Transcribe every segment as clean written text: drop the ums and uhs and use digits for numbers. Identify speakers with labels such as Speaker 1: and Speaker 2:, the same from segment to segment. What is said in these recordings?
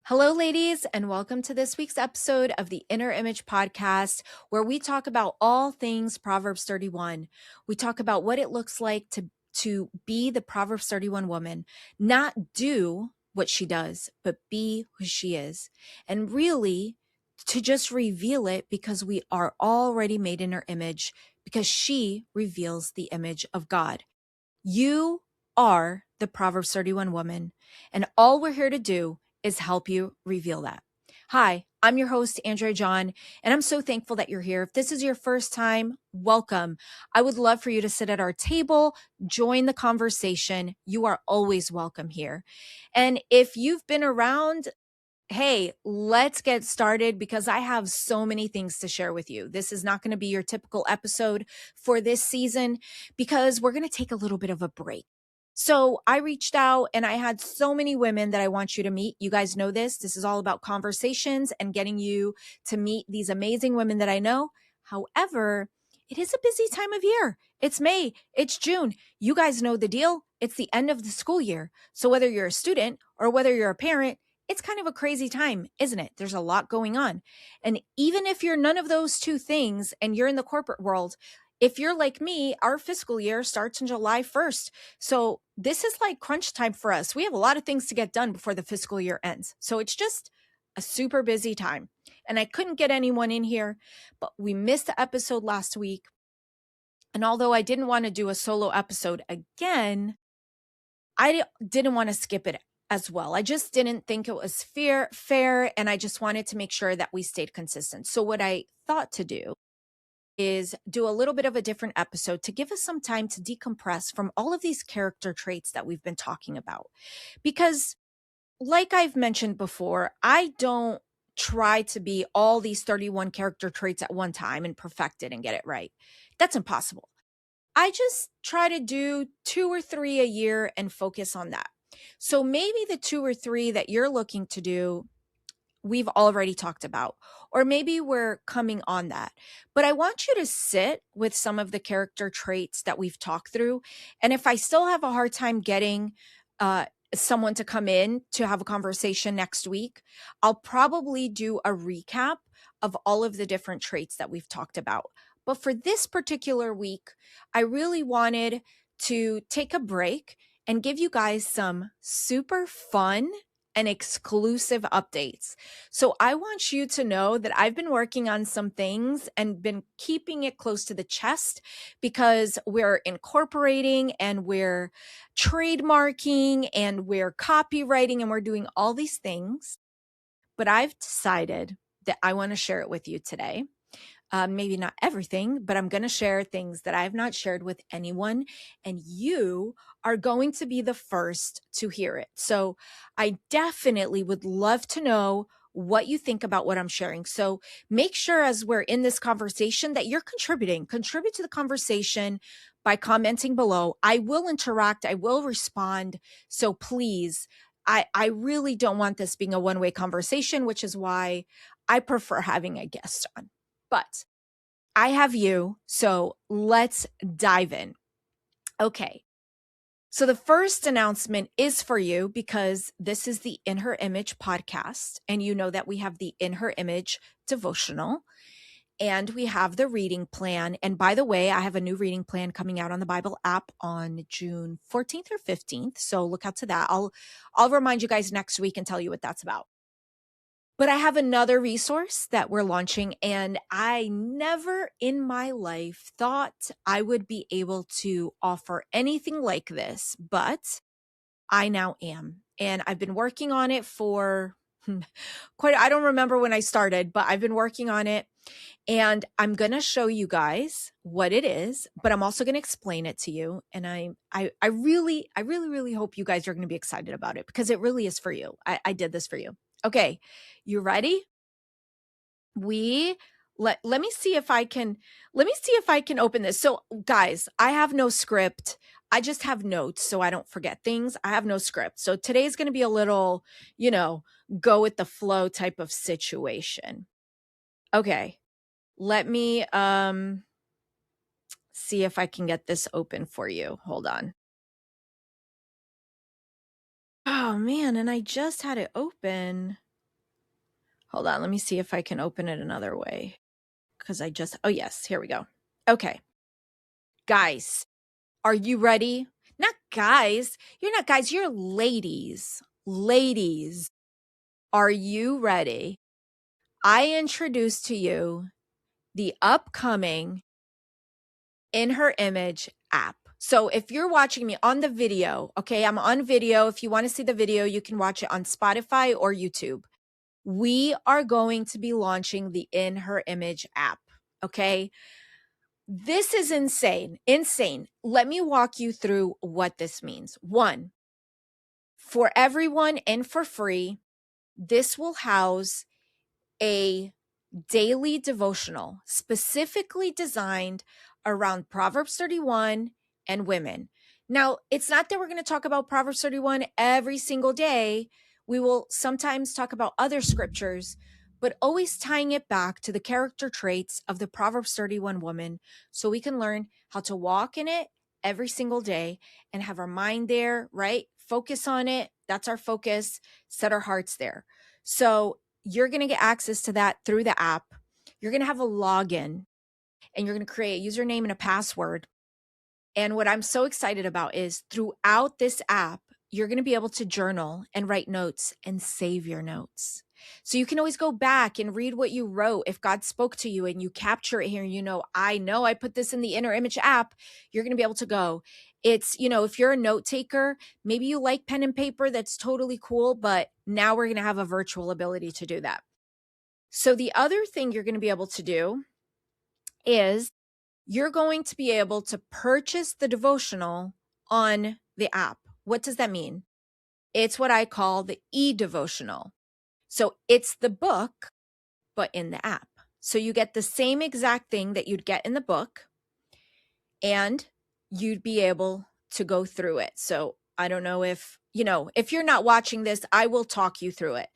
Speaker 1: Hello, ladies, and welcome to this week's episode of the Inner Image Podcast, where we talk about all things Proverbs 31. We talk about what it looks like to be the Proverbs 31 woman, not do what she does, but be who she is. And really, to just reveal it because we are already made in her image, because she reveals the image of God. You are the Proverbs 31 woman, and all we're here to do is help you reveal that. Hi, I'm your host, Andrea John, and I'm so thankful that you're here. If this is your first time, welcome. I would love for you to sit at our table, join the conversation. You are always welcome here. And if you've been around, hey, let's get started because I have so many things to share with you. This is not going to be your typical episode for this season because we're going to take a little bit of a break. So I reached out and I had so many women that I want you to meet. You guys know this. This is all about conversations and getting you to meet these amazing women that I know. However, it is a busy time of year. It's May, it's June. You guys know the deal. It's the end of the school year. So whether you're a student or whether you're a parent, it's kind of a crazy time, isn't it? There's a lot going on. And even if you're none of those two things and you're in the corporate world, if you're like me, our fiscal year starts on July 1st. So this is like crunch time for us. We have a lot of things to get done before the fiscal year ends. So it's just a super busy time. And I couldn't get anyone in here, but we missed the episode last week. And although I didn't want to do a solo episode again, I didn't want to skip it as well. I just didn't think it was fair, and I just wanted to make sure that we stayed consistent. So what I thought to do is do a little bit of a different episode to give us some time to decompress from all of these character traits that we've been talking about. Because like I've mentioned before, I don't try to be all these 31 character traits at one time and perfect it and get it right. That's impossible. I just try to do 2 or 3 a year and focus on that. So maybe the 2 or 3 that you're looking to do, we've already talked about, or maybe we're coming on that. But I want you to sit with some of the character traits that we've talked through. And if I still have a hard time getting someone to come in to have a conversation next week, I'll probably do a recap of all of the different traits that we've talked about. But for this particular week, I really wanted to take a break and give you guys some super fun and exclusive updates. So I want you to know that I've been working on some things and been keeping it close to the chest because we're incorporating and we're trademarking and we're copywriting and we're doing all these things. But I've decided that I want to share it with you today. Maybe not everything, but I'm going to share things that I have not shared with anyone. And you are going to be the first to hear it. So I definitely would love to know what you think about what I'm sharing. So make sure as we're in this conversation that you're contributing. Contribute to the conversation by commenting below. I will interact. I will respond. So please, I really don't want this being a one-way conversation, which is why I prefer having a guest on. But I have you, so let's dive in. Okay. So the first announcement is for you because this is the In Her Image podcast. And you know that we have the In Her Image devotional and we have the reading plan. And by the way, I have a new reading plan coming out on the Bible app on June 14th or 15th. So look out to that. I'll remind you guys next week and tell you what that's about. But I have another resource that we're launching, and I never in my life thought I would be able to offer anything like this, but I now am. And I've been working on it for I don't remember when I started, but I've been working on it. And I'm going to show you guys what it is, but I'm also going to explain it to you. And I really hope you guys are going to be excited about it because it really is for you. I did this for you. Okay, you ready? Let me see if I can open this. So guys, I have no script. I just have notes so I don't forget things. I have no script. So today's going to be a little, go with the flow type of situation. Okay. Let me see if I can get this open for you. Hold on. Oh man, and I just had it open. Hold on. Let me see if I can open it another way. Because oh, yes, here we go. Okay. Guys, are you ready? Not guys. You're not guys. You're ladies. Ladies, are you ready? I introduce to you the upcoming In Her Image app. So if you're watching me on the video, okay, I'm on video. If you want to see the video, you can watch it on Spotify or YouTube. We are going to be launching the In Her Image app, okay? This is insane, insane. Let me walk you through what this means. One, for everyone and for free, this will house a daily devotional specifically designed around Proverbs 31 and women. Now, it's not that we're going to talk about Proverbs 31 every single day. We will sometimes talk about other scriptures, but always tying it back to the character traits of the Proverbs 31 woman so we can learn how to walk in it every single day and have our mind there, right? Focus on it. That's our focus. Set our hearts there. So you're going to get access to that through the app. You're going to have a login and you're going to create a username and a password. And what I'm so excited about is throughout this app, you're going to be able to journal and write notes and save your notes. So you can always go back and read what you wrote. If God spoke to you and you capture it here, I know I put this in the Inner Image app, you're going to be able to go. It's, if you're a note taker, maybe you like pen and paper, that's totally cool. But now we're going to have a virtual ability to do that. So the other thing you're going to be able to do is you're going to be able to purchase the devotional on the app. What does that mean? It's what I call the e-devotional. So it's the book, but in the app. So you get the same exact thing that you'd get in the book, and you'd be able to go through it. So I don't know if you're not watching this, I will talk you through it.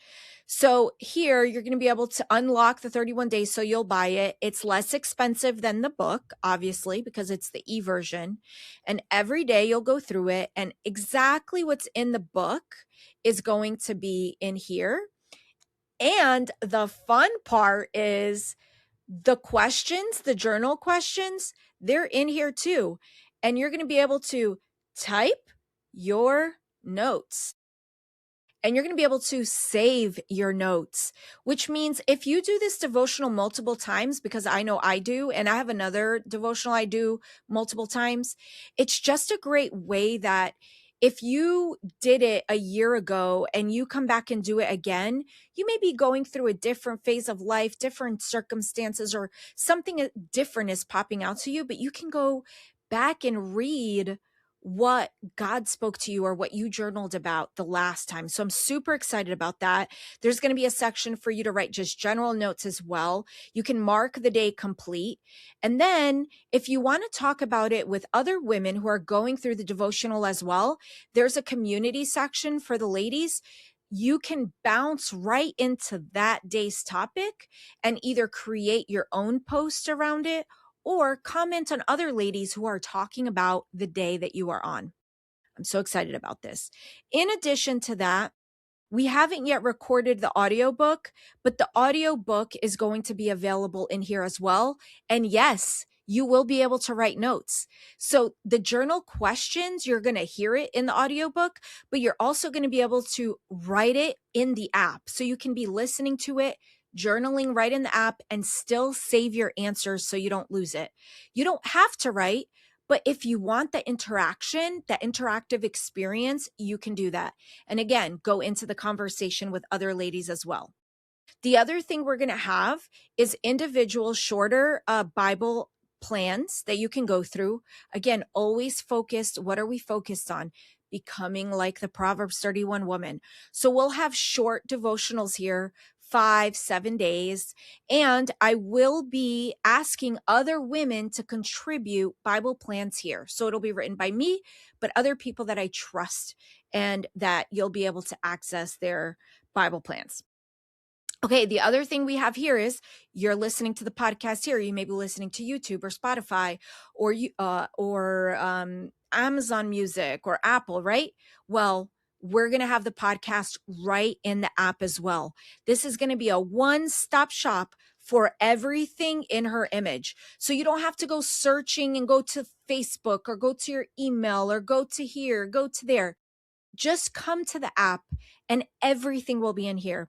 Speaker 1: So here you're going to be able to unlock the 31 days. So you'll buy it. It's less expensive than the book, obviously, because it's the e-version. And every day you'll go through it. And exactly what's in the book is going to be in here. And the fun part is the questions, the journal questions, they're in here too. And you're going to be able to type your notes. And you're going to be able to save your notes, which means if you do this devotional multiple times, because I know I do, and I have another devotional I do multiple times, it's just a great way that if you did it a year ago and you come back and do it again, you may be going through a different phase of life, different circumstances, or something different is popping out to you, but you can go back and read what God spoke to you or what you journaled about the last time. So I'm super excited about that. There's going to be a section for you to write just general notes as well. You can mark the day complete. And then if you want to talk about it with other women who are going through the devotional as well, there's a community section for the ladies. You can bounce right into that day's topic and either create your own post around it or comment on other ladies who are talking about the day that you are on. I'm so excited about this. In addition to that, we haven't yet recorded the audiobook, but the audiobook is going to be available in here as well. And yes, you will be able to write notes. So the journal questions, you're going to hear it in the audiobook, but you're also going to be able to write it in the app. So you can be listening to it, journaling right in the app, and still save your answers so you don't lose it. You don't have to write, but if you want the interaction, that interactive experience, you can do that. And again, go into the conversation with other ladies as well. The other thing we're going to have is individual shorter Bible plans that you can go through. Again, always focused. What are we focused on? Becoming like the Proverbs 31 woman. So we'll have short devotionals here, 5-7 days. And I will be asking other women to contribute Bible plans here. So it'll be written by me, but other people that I trust, and that you'll be able to access their Bible plans. Okay, the other thing we have here is you're listening to the podcast here. You may be listening to YouTube or Spotify or Amazon Music or Apple, right? Well, we're going to have the podcast right in the app as well. This is going to be a one-stop shop for everything in her image. So you don't have to go searching and go to Facebook or go to your email or go to here, go to there. Just come to the app and everything will be in here.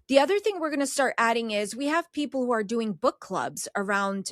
Speaker 1: The other thing we're going to start adding is we have people who are doing book clubs around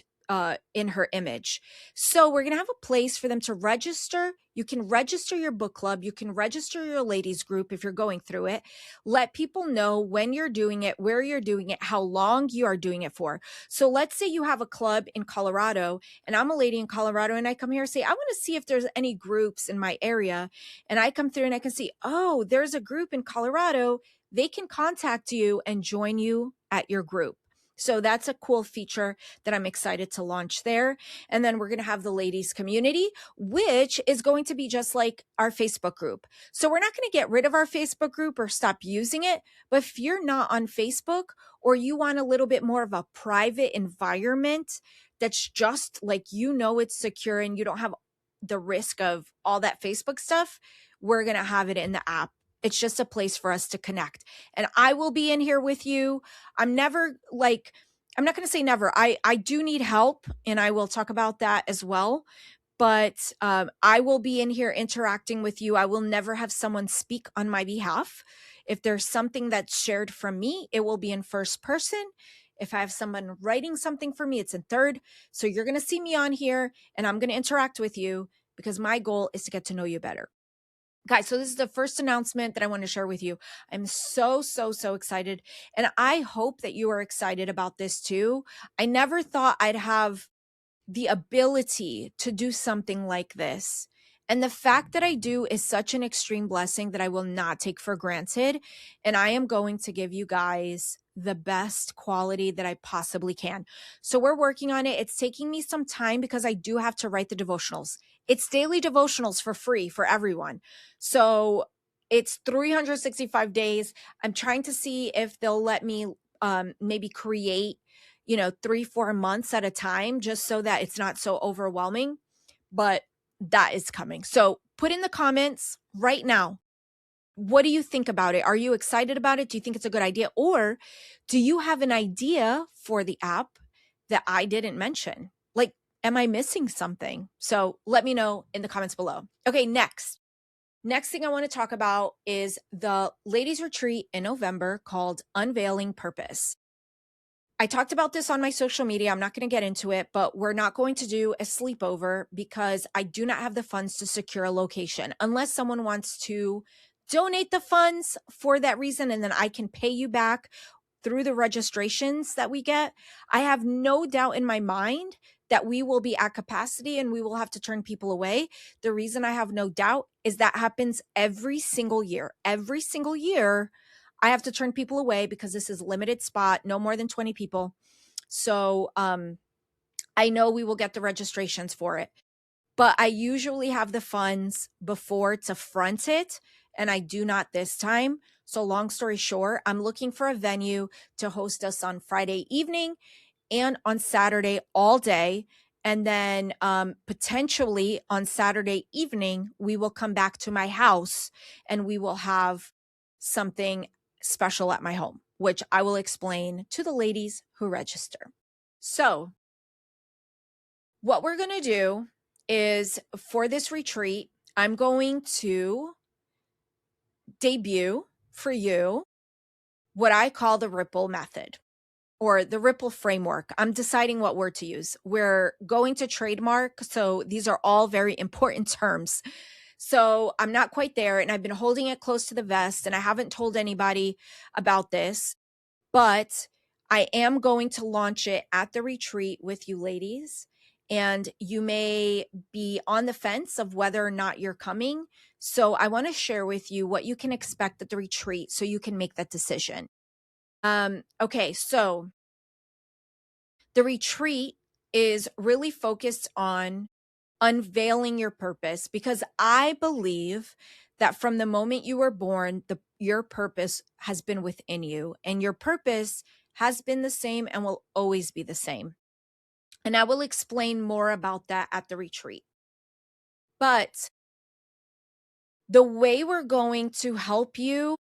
Speaker 1: in her image. So we're going to have a place for them to register. You can register your book club. You can register your ladies group if you're going through it. Let people know when you're doing it, where you're doing it, how long you are doing it for. So let's say you have a club in Colorado and I'm a lady in Colorado and I come here and say, I want to see if there's any groups in my area. And I come through and I can see, oh, there's a group in Colorado. They can contact you and join you at your group. So that's a cool feature that I'm excited to launch there. And then we're going to have the ladies community, which is going to be just like our Facebook group. So we're not going to get rid of our Facebook group or stop using it. But if you're not on Facebook or you want a little bit more of a private environment that's just like, it's secure and you don't have the risk of all that Facebook stuff, we're going to have it in the app. It's just a place for us to connect. And I will be in here with you. I'm not going to say never. I do need help and I will talk about that as well. But I will be in here interacting with you. I will never have someone speak on my behalf. If there's something that's shared from me, it will be in first person. If I have someone writing something for me, it's in third. So you're going to see me on here and I'm going to interact with you because my goal is to get to know you better. Guys, so this is the first announcement that I want to share with you. I'm so excited. And I hope that you are excited about this too. I never thought I'd have the ability to do something like this. And the fact that I do is such an extreme blessing that I will not take for granted. And I am going to give you guys the best quality that I possibly can. So we're working on it. It's taking me some time because I do have to write the devotionals. It's daily devotionals for free for everyone. So it's 365 days. I'm trying to see if they'll let me maybe create 3-4 months at a time, just so that it's not so overwhelming, but that is coming. So put in the comments right now. What do you think about it? Are you excited about it? Do you think it's a good idea? Or do you have an idea for the app that I didn't mention? Like, am I missing something? So let me know in the comments below. Okay, next thing I want to talk about is the ladies retreat in November called Unveiling Purpose. I talked about this on my social media. I'm not going to get into it, but we're not going to do a sleepover because I do not have the funds to secure a location unless someone wants to donate the funds for that reason. And then I can pay you back through the registrations that we get. I have no doubt in my mind that we will be at capacity and we will have to turn people away. The reason I have no doubt is that happens every single year. Every single year, I have to turn people away because this is limited spot, no more than 20 people. So I know we will get the registrations for it, but I usually have the funds before to front it, and I do not this time. So long story short, I'm looking for a venue to host us on Friday evening and on Saturday all day. And then potentially on Saturday evening, we will come back to my house and we will have something special at my home, which I will explain to the ladies who register. So what we're going to do is for this retreat, I'm going to debut for you what I call the ripple method or the ripple framework. I'm deciding what word to use. We're going to trademark. So these are all very important terms. So I'm not quite there and I've been holding it close to the vest and I haven't told anybody about this, but I am going to launch it at the retreat with you ladies. And you may be on the fence of whether or not you're coming. So I want to share with you what you can expect at the retreat so you can make that decision. Okay, so the retreat is really focused on unveiling your purpose because I believe that from the moment you were born, your purpose has been within you and your purpose has been the same and will always be the same. And I will explain more about that at the retreat. But The way we're going to help you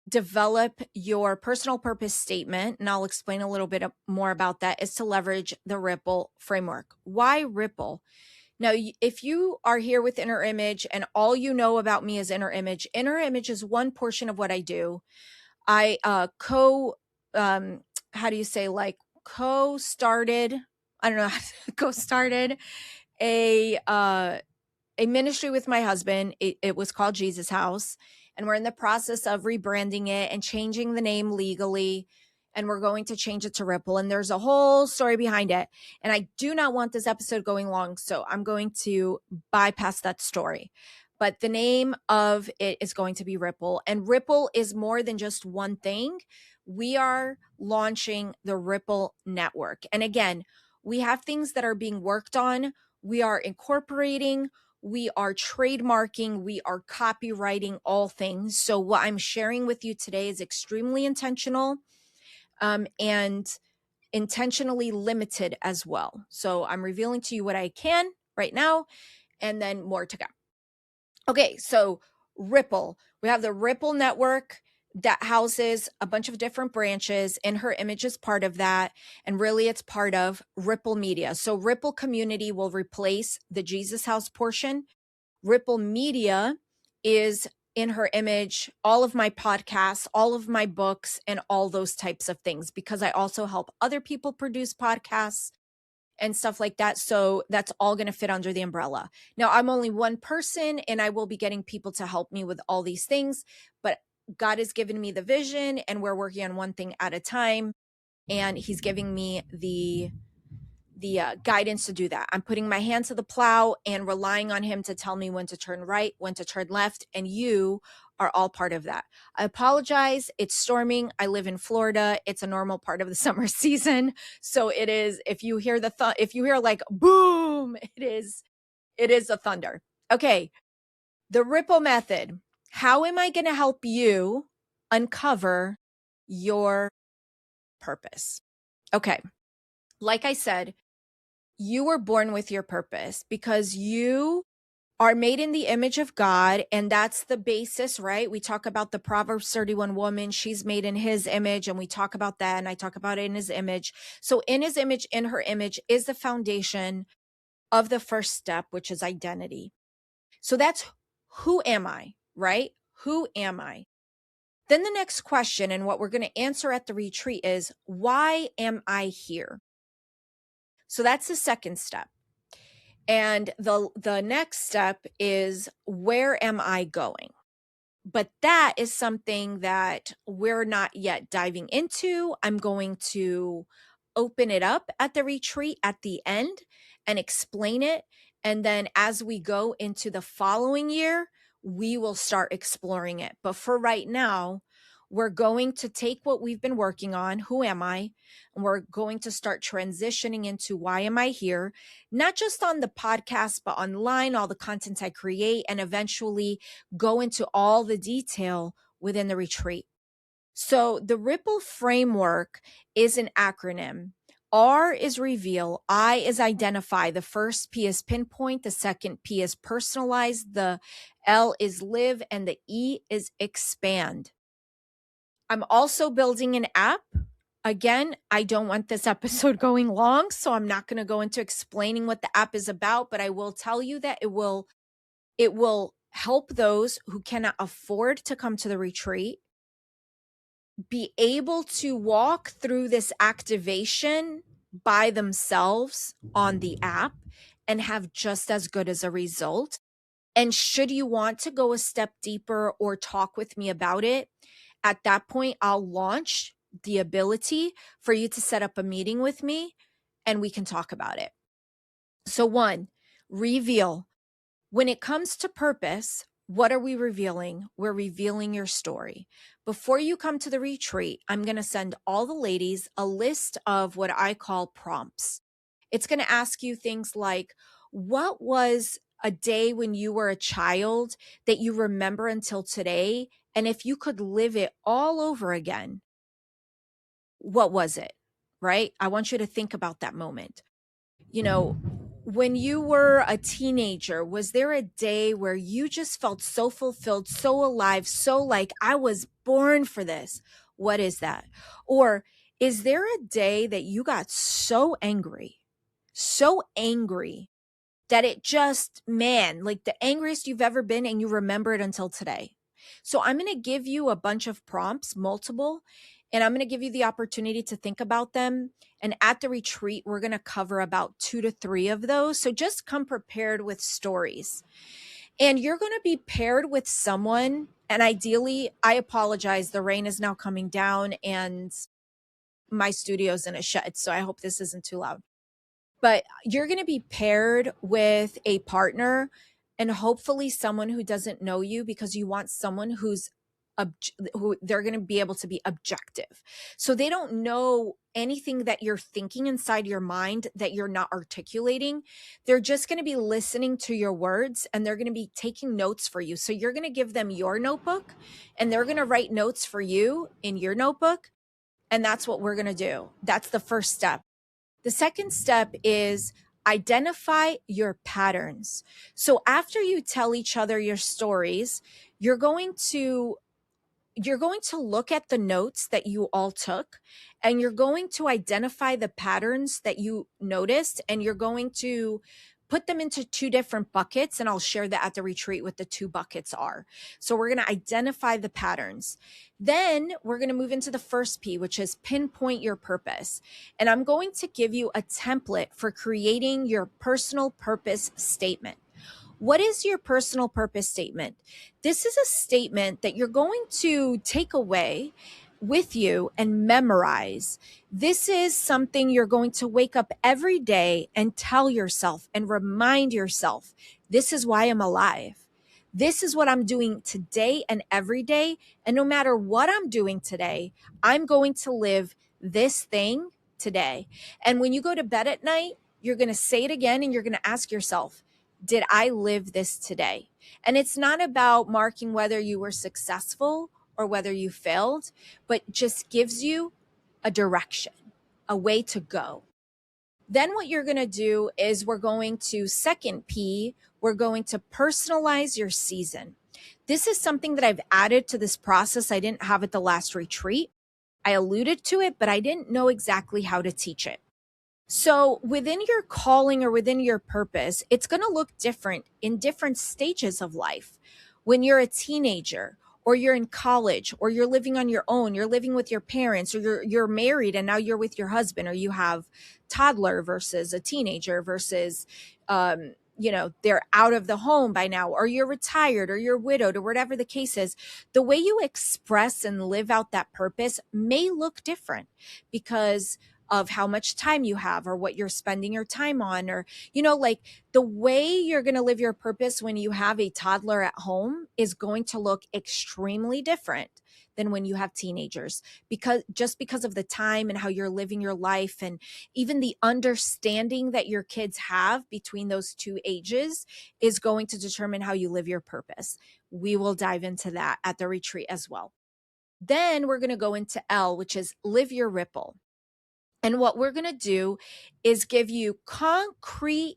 Speaker 1: develop your personal purpose statement, and I'll explain a little bit more about that, is to leverage the Ripple framework. Why Ripple? Now, if you are here with Inner Image and all you know about me is Inner Image is one portion of what I do. I how do you say, like, co-started, I don't know, co-started a ministry with my husband. It was called Jesus House, and we're in the process of rebranding it and changing the name legally. And we're going to change it to Ripple. And there's a whole story behind it. And I do not want this episode going long, so I'm going to bypass that story. But the name of it is going to be Ripple. And Ripple is more than just one thing. We are launching the Ripple network. And again, we have things that are being worked on. We are incorporating, we are trademarking, we are copywriting all things. So what I'm sharing with you today is extremely intentional, and intentionally limited as well. So I'm revealing to you what I can right now, and then more to come. Okay, so Ripple. We have the Ripple network that houses a bunch of different branches, and her image is part of that. And really, it's part of Ripple Media. So Ripple Community will replace the Jesus House portion. Ripple Media is in her image, all of my podcasts, all of my books, and all those types of things, because I also help other people produce podcasts and stuff like that. So that's all going to fit under the umbrella. Now, I'm only one person, and I will be getting people to help me with all these things, but God has given me the vision, and we're working on one thing at a time. And he's giving me the guidance to do that. I'm putting my hand to the plow and relying on him to tell me when to turn right, when to turn left, and you are all part of that. I apologize. It's storming. I live in Florida. It's a normal part of the summer season. So it is, if you hear if you hear like boom, it is a thunder. Okay. The Ripple method. How am I going to help you uncover your purpose? Okay. Like I said, you were born with your purpose because you are made in the image of God. And that's the basis, right? We talk about the Proverbs 31 woman. She's made in his image. And we talk about that. And I talk about it in his image. So in his image, in her image is the foundation of the first step, which is identity. So that's who am I, right? Who am I? Then the next question, and what we're going to answer at the retreat, is why am I here? So that's the second step. And the next step is, where am I going? But that is something that we're not yet diving into. I'm going to open it up at the retreat at the end and explain it. And then as we go into the following year, we will start exploring it. But for right now, we're going to take what we've been working on, who am I, and we're going to start transitioning into why am I here, not just on the podcast, but online, all the content I create, and eventually go into all the detail within the retreat. So the Ripple framework is an acronym. R is reveal, I is identify, the first P is pinpoint, the second P is personalize, the L is live, and the E is expand. I'm also building an app. Again, I don't want this episode going long, so I'm not going to go into explaining what the app is about, but I will tell you that it will help those who cannot afford to come to the retreat be able to walk through this activation by themselves on the app and have just as good as a result. And should you want to go a step deeper or talk with me about it, at that point, I'll launch the ability for you to set up a meeting with me and we can talk about it. So one, reveal. When it comes to purpose, what are we revealing? We're revealing your story. Before you come to the retreat, I'm going to send all the ladies a list of what I call prompts. It's going to ask you things like, what was a day when you were a child that you remember until today? And if you could live it all over again, what was it? Right? I want you to think about that moment. You know, when you were a teenager, was there a day where you just felt so fulfilled, so alive, so like I was born for this? What is that? Or is there a day that you got so angry that it just, man, like the angriest you've ever been and you remember it until today? So I'm going to give you a bunch of prompts, multiple, and I'm going to give you the opportunity to think about them. And at the retreat, we're going to cover about 2 to 3 of those. So just come prepared with stories. And you're going to be paired with someone. And ideally, I apologize. The rain is now coming down and my studio's in a shed. So I hope this isn't too loud. But you're going to be paired with a partner and hopefully someone who doesn't know you, because you want someone who they're going to be able to be objective. So they don't know anything that you're thinking inside your mind that you're not articulating. They're just going to be listening to your words and they're going to be taking notes for you. So you're going to give them your notebook and they're going to write notes for you in your notebook. And that's what we're going to do. That's the first step. The second step is identify your patterns. So after you tell each other your stories, you're going to look at the notes that you all took and you're going to identify the patterns that you noticed and you're going to put them into 2 different buckets. And I'll share that at the retreat what the 2 buckets are. So we're going to identify the patterns. Then we're going to move into the first P, which is pinpoint your purpose. And I'm going to give you a template for creating your personal purpose statement. What is your personal purpose statement? This is a statement that you're going to take away with you and memorize. This is something you're going to wake up every day and tell yourself and remind yourself, this is why I'm alive. This is what I'm doing today and every day. And no matter what I'm doing today, I'm going to live this thing today. And when you go to bed at night, you're going to say it again and you're going to ask yourself, did I live this today? And it's not about marking whether you were successful or whether you failed, but just gives you a direction, a way to go. Then what you're going to do is we're going to second P, we're going to personalize your season. This is something that I've added to this process. I didn't have at the last retreat. I alluded to it, but I didn't know exactly how to teach it. So within your calling or within your purpose, it's going to look different in different stages of life. When you're a teenager or you're in college or you're living on your own, you're living with your parents, or you're married and now you're with your husband, or you have toddler versus a teenager versus, they're out of the home by now, or you're retired or you're widowed or whatever the case is. The way you express and live out that purpose may look different because of how much time you have or what you're spending your time on, or, like the way you're going to live your purpose when you have a toddler at home is going to look extremely different than when you have teenagers, because of the time and how you're living your life, and even the understanding that your kids have between those 2 ages is going to determine how you live your purpose. We will dive into that at the retreat as well. Then we're going to go into L, which is live your ripple. And what we're going to do is give you concrete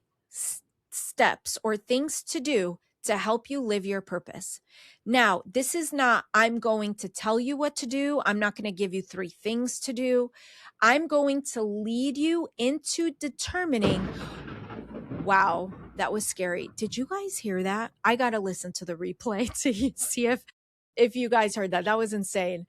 Speaker 1: steps or things to do to help you live your purpose. Now, this is not, I'm going to tell you what to do. I'm not going to give you 3 things to do. I'm going to lead you into determining. Wow, that was scary. Did you guys hear that? I got to listen to the replay to see if you guys heard that. That was insane.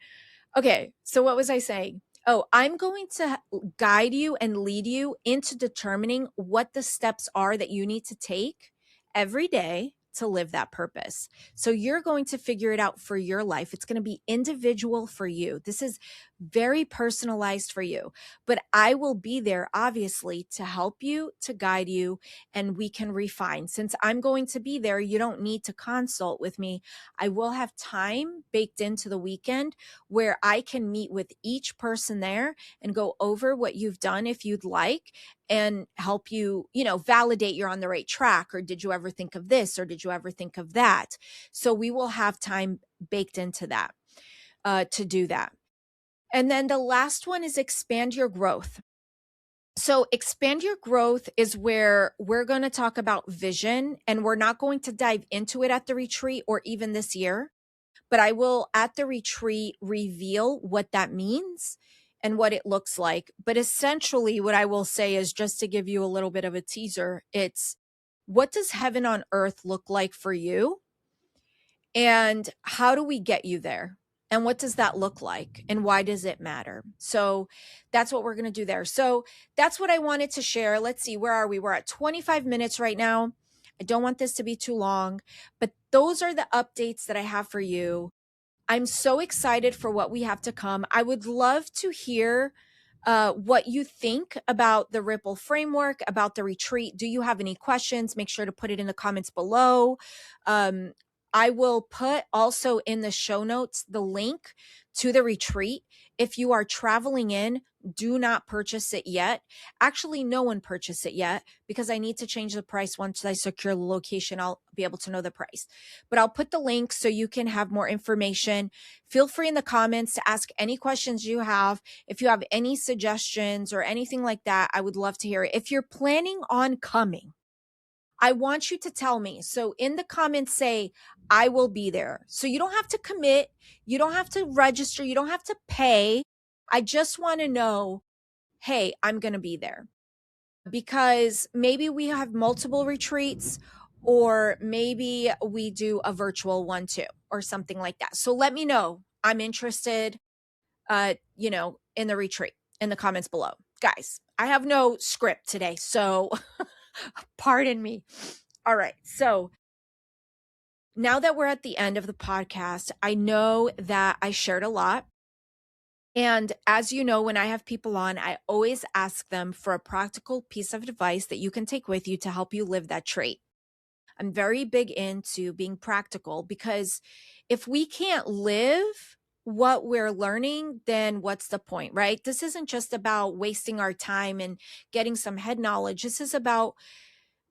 Speaker 1: Okay, so what was I saying? Oh, I'm going to guide you and lead you into determining what the steps are that you need to take every day to live that purpose. So you're going to figure it out for your life. It's going to be individual for you. This is very personalized for you, but I will be there obviously to help you, to guide you, and we can refine. Since I'm going to be there, you don't need to consult with me. I will have time baked into the weekend where I can meet with each person there and go over what you've done if you'd like, and help you, validate you're on the right track, or did you ever think of this, or did you ever think of that? So we will have time baked into that to do that. And then the last one is expand your growth. So, expand your growth is where we're going to talk about vision, and we're not going to dive into it at the retreat or even this year, but I will at the retreat reveal what that means and what it looks like. But essentially, what I will say is, just to give you a little bit of a teaser, it's what does heaven on earth look like for you? And how do we get you there? And what does that look like? And why does it matter? So that's what we're going to do there. So that's what I wanted to share. Let's see, where are we? We're at 25 minutes right now. I don't want this to be too long, but those are the updates that I have for you. I'm so excited for what we have to come. I would love to hear what you think about the Ripple framework, about the retreat. Do you have any questions? Make sure to put it in the comments below. Um, I will put also in the show notes the link to the retreat. If you are traveling in, do not purchase it yet. Actually, no one purchased it yet because I need to change the price. Once I secure the location, I'll be able to know the price. But I'll put the link so you can have more information. Feel free in the comments to ask any questions you have. If you have any suggestions or anything like that, I would love to hear it. If you're planning on coming, I want you to tell me. So in the comments, say, I will be there. So you don't have to commit. You don't have to register. You don't have to pay. I just want to know, hey, I'm going to be there. Because maybe we have multiple retreats, or maybe we do a virtual one too, or something like that. So let me know. I'm interested, in the retreat in the comments below. Guys, I have no script today, so pardon me. All right. So now that we're at the end of the podcast, I know that I shared a lot. And as you know, when I have people on, I always ask them for a practical piece of advice that you can take with you to help you live that trait. I'm very big into being practical, because if we can't live what we're learning, then what's the point, right? This isn't just about wasting our time and getting some head knowledge. This is about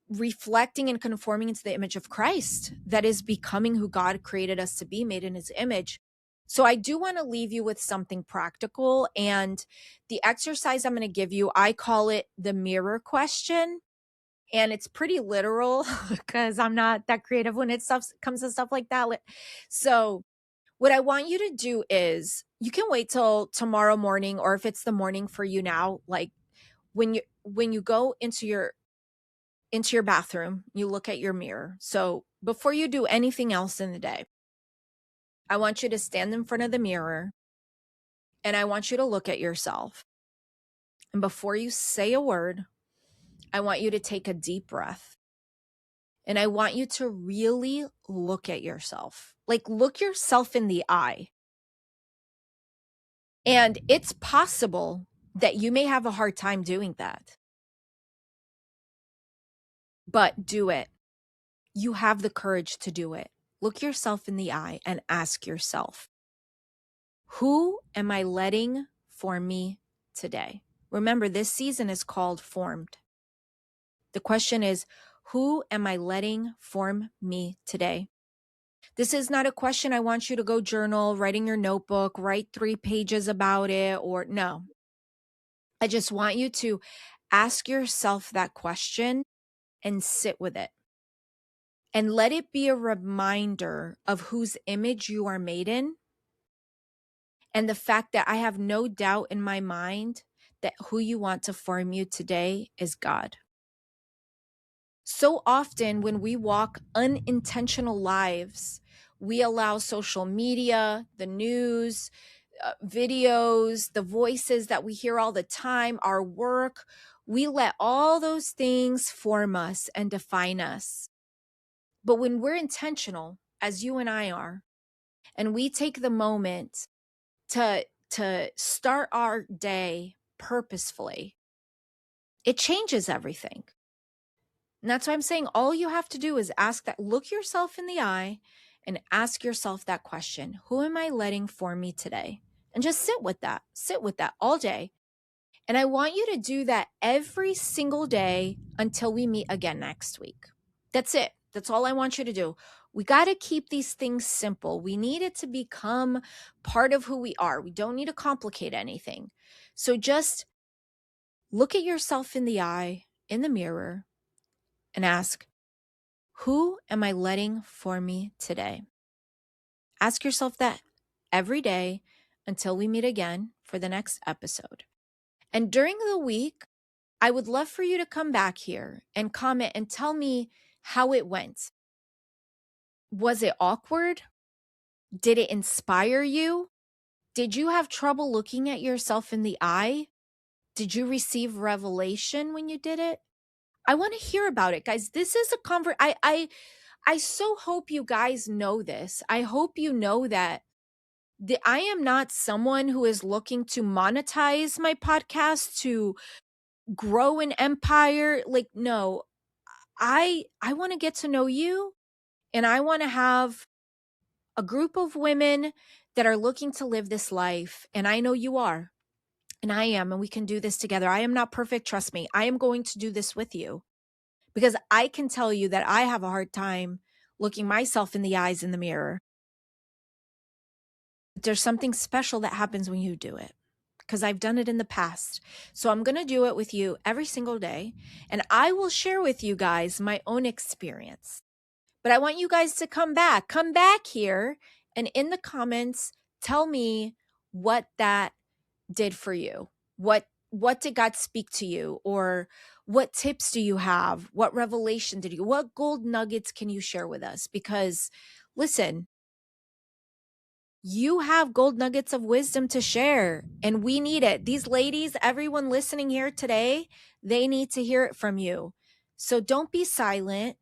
Speaker 1: reflecting and conforming into the image of Christ, that is becoming who God created us to be, made in his image. So I do want to leave you with something practical. And the exercise I'm going to give you, I call it the mirror question. And it's pretty literal because I'm not that creative when it comes to stuff like that. So what I want you to do is, you can wait till tomorrow morning, or if it's the morning for you now, like when you go into your bathroom, you look at your mirror. So before you do anything else in the day, I want you to stand in front of the mirror and I want you to look at yourself. And before you say a word, I want you to take a deep breath. And I want you to really look at yourself, like look yourself in the eye. And it's possible that you may have a hard time doing that, but do it. You have the courage to do it. Look yourself in the eye and ask yourself, who am I letting form me today? Remember, this season is called Formed. The question is, who am I letting form me today? This is not a question I want you to go journal, write in your notebook, write 3 pages about it, or no. I just want you to ask yourself that question and sit with it. And let it be a reminder of whose image you are made in. And the fact that I have no doubt in my mind that who you want to form you today is God. So often when we walk unintentional lives, we allow social media, the news, videos, the voices that we hear all the time, our work, we let all those things form us and define us. But when we're intentional, as you and I are, and we take the moment to start our day purposefully, it changes everything. And that's why I'm saying all you have to do is look yourself in the eye and ask yourself that question. Who am I letting form me today? And just sit with that all day. And I want you to do that every single day until we meet again next week. That's it. That's all I want you to do. We got to keep these things simple. We need it to become part of who we are. We don't need to complicate anything. So just Look at yourself in the eye, in the mirror, and ask, who am I letting for me today? Ask yourself that every day until we meet again for the next episode. And during the week, I would love for you to come back here and comment and tell me how it went. Was it awkward? Did it inspire you? Did you have trouble looking at yourself in the eye? Did you receive revelation when you did it? I want to hear about it, guys. This is a I so hope you guys know this. I hope you know that I am not someone who is looking to monetize my podcast to grow an empire. Like, no, I want to get to know you, and I want to have a group of women that are looking to live this life. And I know you are, and I am, and we can do this together. I am not perfect. Trust me. I am going to do this with you because I can tell you that I have a hard time looking myself in the eyes in the mirror. There's something special that happens when you do it, because I've done it in the past. So I'm going to do it with you every single day, and I will share with you guys my own experience. But I want you guys to come back here, and in the comments, tell me what that did for you. What did God speak to you? Or what tips do you have? What revelation did you, what gold nuggets can you share with us? Because listen, you have gold nuggets of wisdom to share, and we need it. These ladies, everyone listening here today, they need to hear it from you. So don't be silent.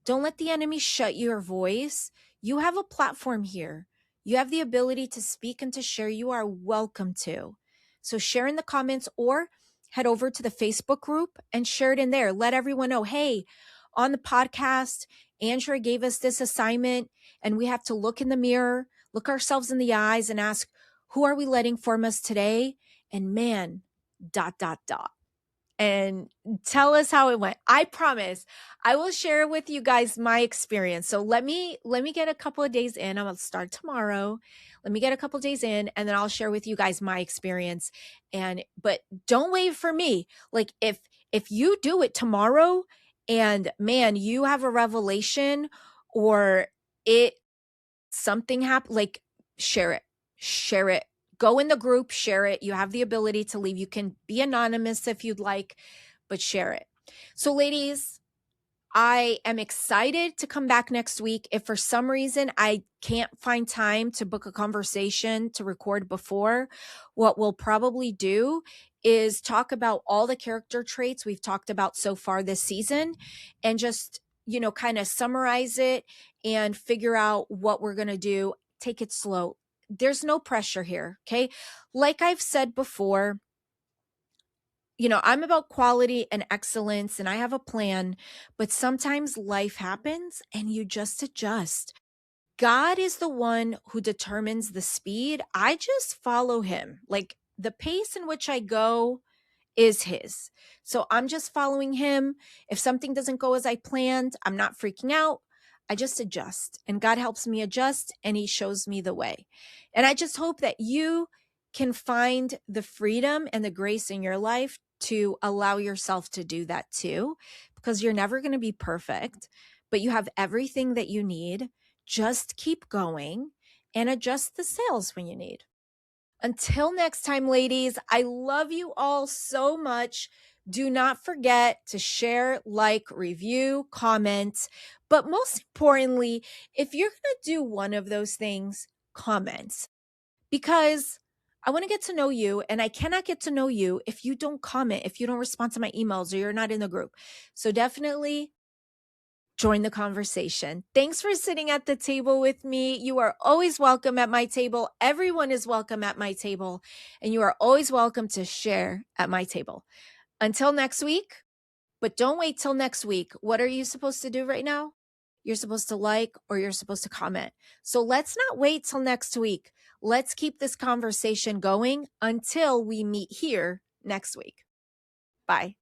Speaker 1: Don't let the enemy shut your voice. You have a platform here. You have the ability to speak and to share. You are welcome to. So share in the comments or head over to the Facebook group and share it in there. Let everyone know, hey, on the podcast, Andrea gave us this assignment, and we have to look in the mirror, look ourselves in the eyes, and ask, who are we letting form us today? And man, ... and tell us how it went. I promise I will share with you guys my experience. So let me get a couple of days in. I'm going to start tomorrow. Let me get a couple of days in, and then I'll share with you guys my experience. But don't wait for me. Like if you do it tomorrow and man, you have a revelation or something happened, like share it. Go in the group, share it. You have the ability to leave. You can be anonymous if you'd like, but share it. So ladies, I am excited to come back next week. If for some reason I can't find time to book a conversation to record before, what we'll probably do is talk about all the character traits we've talked about so far this season and just, kind of summarize it and figure out what we're going to do. Take it slow. There's no pressure here. Okay. Like I've said before, I'm about quality and excellence, and I have a plan, but sometimes life happens and you just adjust. God is the one who determines the speed. I just follow him. Like the pace in which I go is his. So I'm just following him. If something doesn't go as I planned, I'm not freaking out. I just adjust, and God helps me adjust, and he shows me the way. And I just hope that you can find the freedom and the grace in your life to allow yourself to do that too, because you're never going to be perfect, but you have everything that you need. Just keep going and adjust the sails when you need. Until next time, ladies, I love you all so much. Do not forget to share, like, review, comment. But most importantly, if you're going to do one of those things, comment. Because I want to get to know you, and I cannot get to know you if you don't comment, if you don't respond to my emails, or you're not in the group. So definitely join the conversation. Thanks for sitting at the table with me. You are always welcome at my table. Everyone is welcome at my table, and you are always welcome to share at my table. Until next week, but don't wait till next week. What are you supposed to do right now? You're supposed to like, or you're supposed to comment. So let's not wait till next week. Let's keep this conversation going until we meet here next week. Bye.